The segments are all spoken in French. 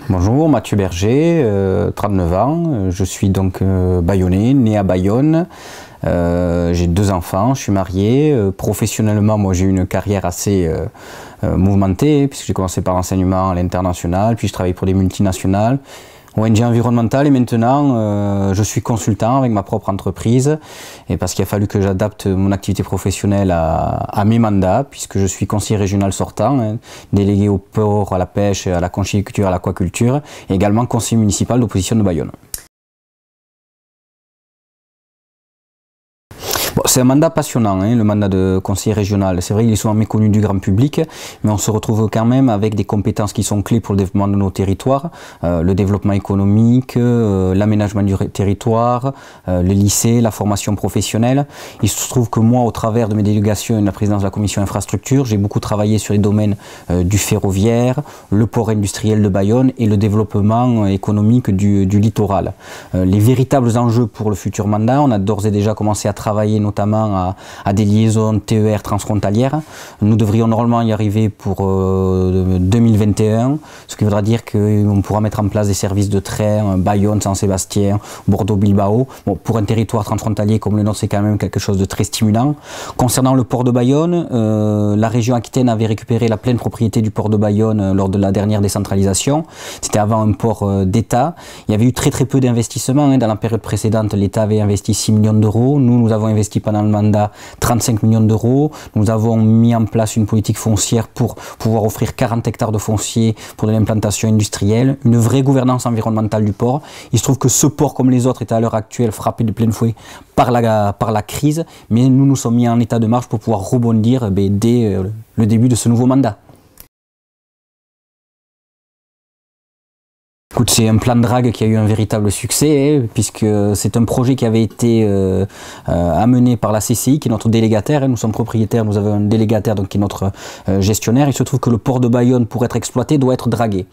Bonjour, Mathieu Berger, 39 ans, je suis donc bayonnais, né à Bayonne, j'ai 2 enfants, je suis marié, professionnellement moi j'ai eu une carrière assez mouvementée puisque j'ai commencé par l'enseignement à l'international, puis je travaille pour des multinationales, ONG environnementale et maintenant je suis consultant avec ma propre entreprise et parce qu'il a fallu que j'adapte mon activité professionnelle à mes mandats puisque je suis conseiller régional sortant, délégué au port, à la pêche, à la conchyliculture, à l'aquaculture et également conseiller municipal d'opposition de Bayonne. Bon, c'est un mandat passionnant, le mandat de conseiller régional. C'est vrai qu'il est souvent méconnu du grand public, mais on se retrouve quand même avec des compétences qui sont clés pour le développement de nos territoires, le développement économique, l'aménagement du territoire, les lycées, la formation professionnelle. Il se trouve que moi, au travers de mes délégations et de la présidence de la commission infrastructure, j'ai beaucoup travaillé sur les domaines du ferroviaire, le port industriel de Bayonne et le développement économique du littoral. Les véritables enjeux pour le futur mandat, on a d'ores et déjà commencé à travailler notamment à des liaisons TER transfrontalières. Nous devrions normalement y arriver pour 2021, ce qui voudra dire qu'on pourra mettre en place des services de train Bayonne, Saint-Sébastien, Bordeaux-Bilbao. Bon, pour un territoire transfrontalier comme le nôtre, c'est quand même quelque chose de très stimulant. Concernant le port de Bayonne, la région Aquitaine avait récupéré la pleine propriété du port de Bayonne lors de la dernière décentralisation. C'était avant un port d'État. Il y avait eu très peu d'investissements. Dans la période précédente, l'État avait investi 6 millions d'euros. Nous avons investi pendant le mandat 35 millions d'euros. Nous avons mis en place une politique foncière pour pouvoir offrir 40 hectares de foncier pour de l'implantation industrielle, une vraie gouvernance environnementale du port. Il se trouve que ce port, comme les autres, est à l'heure actuelle frappé de plein fouet par la crise, mais nous nous sommes mis en état de marche pour pouvoir rebondir dès le début de ce nouveau mandat. Écoute, c'est un plan de drague qui a eu un véritable succès, puisque c'est un projet qui avait été amené par la CCI, qui est notre délégataire. Nous sommes propriétaires, nous avons un délégataire donc, qui est notre gestionnaire. Il se trouve que le port de Bayonne, pour être exploité, doit être dragué.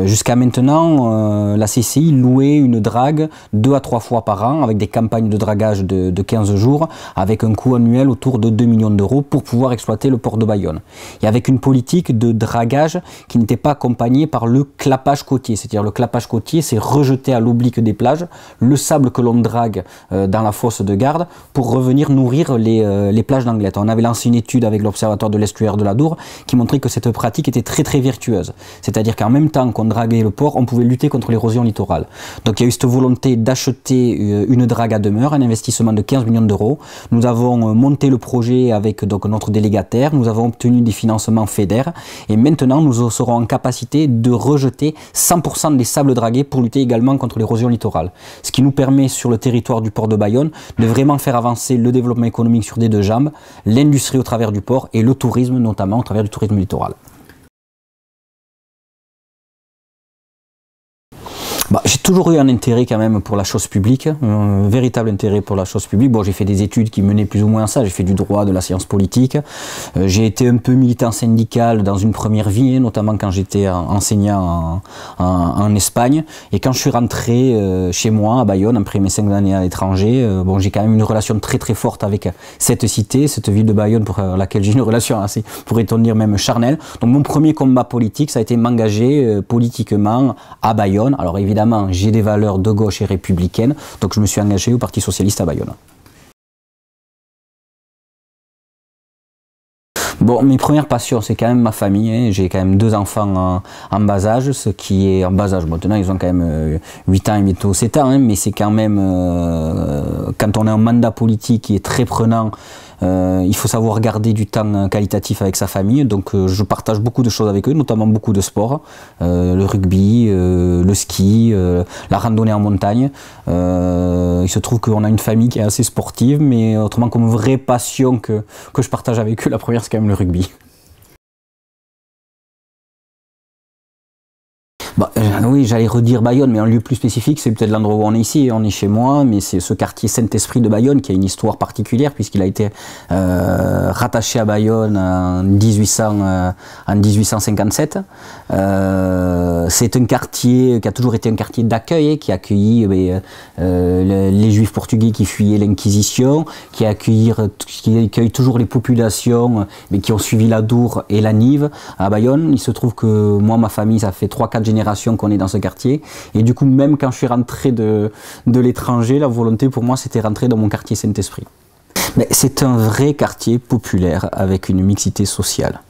Jusqu'à maintenant, la CCI louait une drague 2 à 3 fois par an, avec des campagnes de dragage de 15 jours, avec un coût annuel autour de 2 millions d'euros pour pouvoir exploiter le port de Bayonne. Et avec une politique de dragage qui n'était pas accompagnée par le clapage côtier, c'est-à-dire le clapage côtier, c'est rejeter à l'oblique des plages le sable que l'on drague dans la fosse de garde pour revenir nourrir les plages d'Anglet. On avait lancé une étude avec l'Observatoire de l'estuaire de l'Adour qui montrait que cette pratique était très vertueuse. C'est-à-dire qu'en même temps qu'on draguait le port, on pouvait lutter contre l'érosion littorale. Donc il y a eu cette volonté d'acheter une drague à demeure, un investissement de 15 millions d'euros. Nous avons monté le projet avec donc, notre délégataire, nous avons obtenu des financements FEDER et maintenant nous serons en capacité de rejeter 100% des sables dragués pour lutter également contre l'érosion littorale. Ce qui nous permet sur le territoire du port de Bayonne de vraiment faire avancer le développement économique sur des 2 jambes, l'industrie au travers du port et le tourisme notamment au travers du tourisme littoral. J'ai toujours eu un intérêt quand même pour la chose publique, un véritable intérêt pour la chose publique. Bon, j'ai fait des études qui menaient plus ou moins à ça, j'ai fait du droit, de la science politique. J'ai été un peu militant syndical dans une première vie, notamment quand j'étais enseignant en Espagne. Et quand je suis rentré chez moi à Bayonne, après mes 5 années à l'étranger, bon, j'ai quand même une relation très forte avec cette cité, cette ville de Bayonne pour laquelle j'ai une relation assez, pourrait-on dire même charnelle. Donc mon premier combat politique, ça a été m'engager politiquement à Bayonne. Alors évidemment, j'ai des valeurs de gauche et républicaines, donc je me suis engagé au Parti socialiste à Bayonne. Bon, mes premières passions, c'est quand même ma famille. J'ai quand même 2 enfants en bas âge, ce qui est en bas âge. Maintenant, ils ont quand même 8 ans et bientôt 7 ans, mais c'est quand même, quand on a un mandat politique qui est très prenant, il faut savoir garder du temps qualitatif avec sa famille, donc je partage beaucoup de choses avec eux, notamment beaucoup de sports, le rugby, le ski, la randonnée en montagne. Il se trouve qu'on a une famille qui est assez sportive, mais autrement comme vraie passion que je partage avec eux, la première c'est quand même le rugby. Oui, j'allais redire Bayonne, mais un lieu plus spécifique, c'est peut-être l'endroit où on est ici, on est chez moi, mais c'est ce quartier Saint-Esprit de Bayonne qui a une histoire particulière puisqu'il a été rattaché à Bayonne en 1857. C'est un quartier qui a toujours été un quartier d'accueil, qui a accueilli les Juifs portugais qui fuyaient l'Inquisition, qui accueille toujours les populations qui ont suivi l'Adour et la Nive à Bayonne. Il se trouve que moi, ma famille, ça fait 3-4 générations génération qu'on est dans ce quartier. Et du coup, même quand je suis rentré de l'étranger, la volonté pour moi, c'était rentrer dans mon quartier Saint-Esprit. C'est un vrai quartier populaire avec une mixité sociale.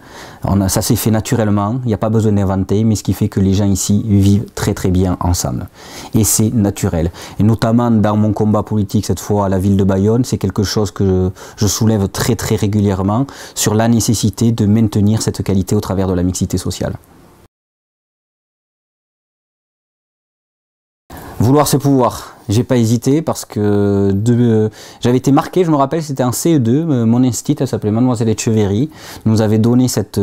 Ça s'est fait naturellement, il n'y a pas besoin d'inventer, mais ce qui fait que les gens ici vivent très très bien ensemble. Et c'est naturel. Et notamment dans mon combat politique cette fois à la ville de Bayonne, c'est quelque chose que je soulève très très régulièrement sur la nécessité de maintenir cette qualité au travers de la mixité sociale. Vouloir c'est pouvoir. J'ai pas hésité parce que j'avais été marqué, je me rappelle, c'était en CE2, mon institut, elle s'appelait Mademoiselle Etcheverry, nous avait donné cette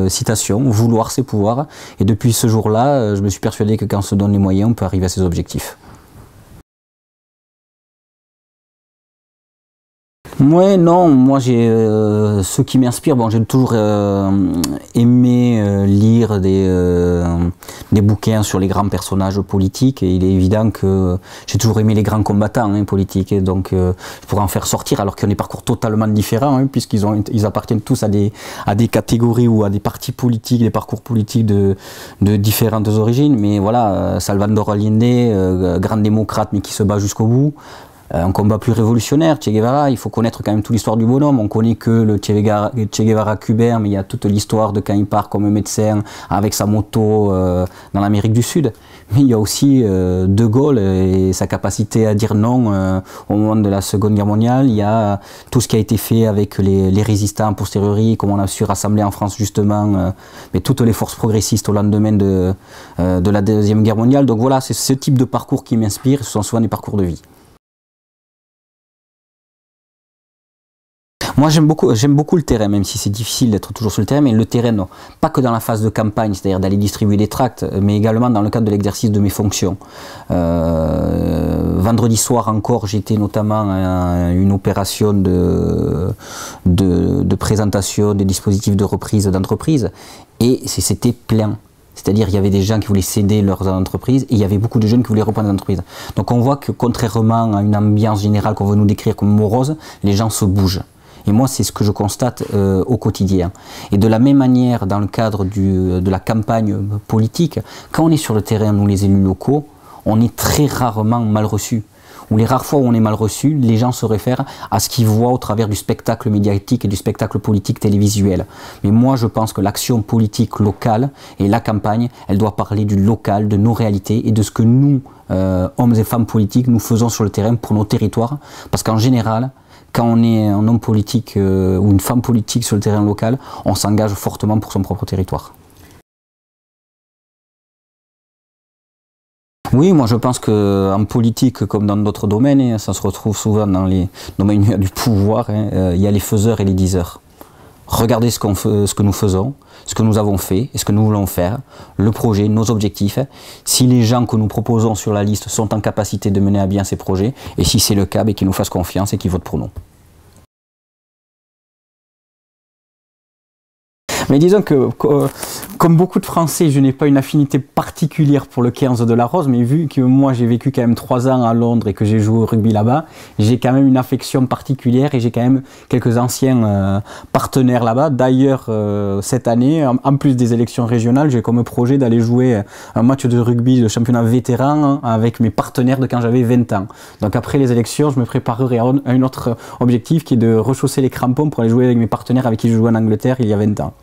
citation, vouloir c'est pouvoir. Et depuis ce jour-là, je me suis persuadé que quand on se donne les moyens, on peut arriver à ses objectifs. Ouais, non, moi j'ai ce qui m'inspire, bon, j'ai toujours aimé lire des bouquins sur les grands personnages politiques et il est évident que j'ai toujours aimé les grands combattants politiques et donc je pourrais en faire sortir alors qu'ils ont des parcours totalement différents puisqu'ils appartiennent tous à des catégories ou à des partis politiques, des parcours politiques de différentes origines, mais voilà, Salvador Allende, grand démocrate mais qui se bat jusqu'au bout. Un combat plus révolutionnaire, Che Guevara, il faut connaître quand même toute l'histoire du bonhomme. On connaît que le Che Guevara cubain, mais il y a toute l'histoire de quand il part comme médecin avec sa moto dans l'Amérique du Sud. Mais il y a aussi De Gaulle et sa capacité à dire non au moment de la Seconde Guerre mondiale. Il y a tout ce qui a été fait avec les résistants a posteriori, comment on a su rassembler en France justement mais toutes les forces progressistes au lendemain de la Deuxième Guerre mondiale. Donc voilà, c'est ce type de parcours qui m'inspire, ce sont souvent des parcours de vie. Moi j'aime beaucoup le terrain, même si c'est difficile d'être toujours sur le terrain, mais le terrain non. Pas que dans la phase de campagne, c'est-à-dire d'aller distribuer des tracts, mais également dans le cadre de l'exercice de mes fonctions. Vendredi soir encore, j'étais notamment à une opération de présentation des dispositifs de reprise d'entreprise, et c'était plein. C'est-à-dire il y avait des gens qui voulaient céder leurs entreprises et il y avait beaucoup de jeunes qui voulaient reprendre l'entreprise. Donc on voit que contrairement à une ambiance générale qu'on veut nous décrire comme morose, les gens se bougent. Et moi, c'est ce que je constate au quotidien. Et de la même manière, dans le cadre de la campagne politique, quand on est sur le terrain, nous les élus locaux, on est très rarement mal reçus. Ou les rares fois où on est mal reçu, les gens se réfèrent à ce qu'ils voient au travers du spectacle médiatique et du spectacle politique télévisuel. Mais moi, je pense que l'action politique locale et la campagne, elle doit parler du local, de nos réalités et de ce que nous, hommes et femmes politiques, nous faisons sur le terrain pour nos territoires. Parce qu'en général, quand on est un homme politique ou une femme politique sur le terrain local, on s'engage fortement pour son propre territoire. Oui, moi je pense qu'en politique, comme dans d'autres domaines, ça se retrouve souvent dans les domaines du pouvoir, il y a les faiseurs et les diseurs. Regardez ce que nous faisons, ce que nous avons fait et ce que nous voulons faire, le projet, nos objectifs. Si les gens que nous proposons sur la liste sont en capacité de mener à bien ces projets, et si c'est le cas, qu'ils nous fassent confiance et qu'ils votent pour nous. Mais disons que, comme beaucoup de Français, je n'ai pas une affinité particulière pour le 15 de la Rose, mais vu que moi j'ai vécu quand même 3 ans à Londres et que j'ai joué au rugby là-bas, j'ai quand même une affection particulière et j'ai quand même quelques anciens partenaires là-bas. D'ailleurs, cette année, en plus des élections régionales, j'ai comme projet d'aller jouer un match de rugby de championnat vétéran avec mes partenaires de quand j'avais 20 ans. Donc après les élections, je me préparerai à un autre objectif qui est de rechausser les crampons pour aller jouer avec mes partenaires avec qui je jouais en Angleterre il y a 20 ans.